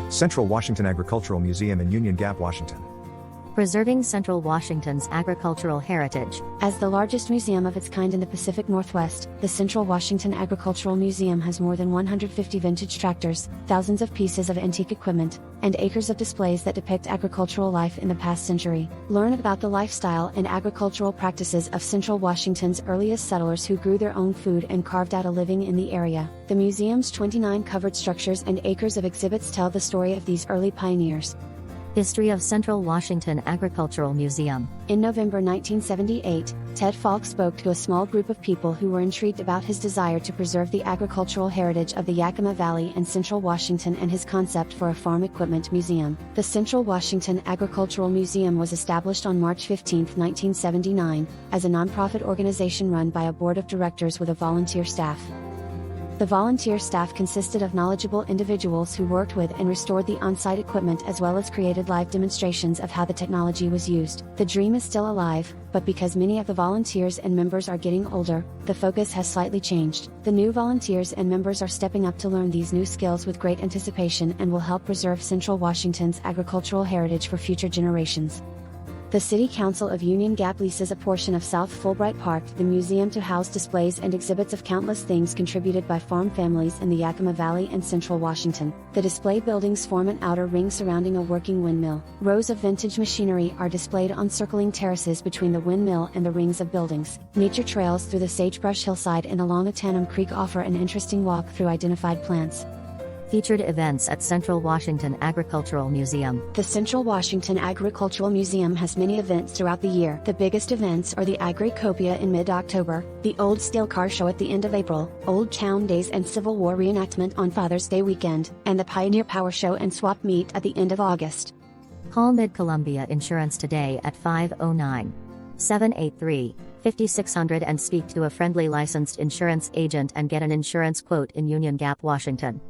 Central Washington Agricultural Museum in Union Gap, Washington. Preserving Central Washington's agricultural heritage. As the largest museum of its kind in the Pacific Northwest, the Central Washington Agricultural Museum has more than 150 vintage tractors, thousands of pieces of antique equipment, and acres of displays that depict agricultural life in the past century. Learn about the lifestyle and agricultural practices of Central Washington's earliest settlers who grew their own food and carved out a living in the area. The museum's 29 covered structures and acres of exhibits tell the story of these early pioneers. History of Central Washington Agricultural Museum. In November 1978, Ted Falk spoke to a small group of people who were intrigued about his desire to preserve the agricultural heritage of the Yakima Valley and Central Washington and his concept for a farm equipment museum. The Central Washington Agricultural Museum was established on March 15, 1979, as a nonprofit organization run by a board of directors with a volunteer staff. The volunteer staff consisted of knowledgeable individuals who worked with and restored the on-site equipment as well as created live demonstrations of how the technology was used. The dream is still alive, but because many of the volunteers and members are getting older, the focus has slightly changed. The new volunteers and members are stepping up to learn these new skills with great anticipation and will help preserve Central Washington's agricultural heritage for future generations. The City Council of Union Gap leases a portion of South Fullbright Park to the museum to house displays and exhibits of countless things contributed by farm families in the Yakima Valley and Central Washington. The display buildings form an outer ring surrounding a working windmill. Rows of vintage machinery are displayed on circling terraces between the windmill and the rings of buildings. Nature trails through the sagebrush hillside and along Ahtanum Creek offer an interesting walk through identified plants. Featured events at Central Washington Agricultural Museum. The Central Washington Agricultural Museum has many events throughout the year. The biggest events are the Agri-copia in mid-October, the Old Steel Car Show at the end of April, Old Town Days and Civil War Reenactment on Father's Day weekend, and the Pioneer Power Show and Swap Meet at the end of August. Call Mid-Columbia Insurance today at 509-783-5600 and speak to a friendly licensed insurance agent and get an insurance quote in Union Gap, Washington.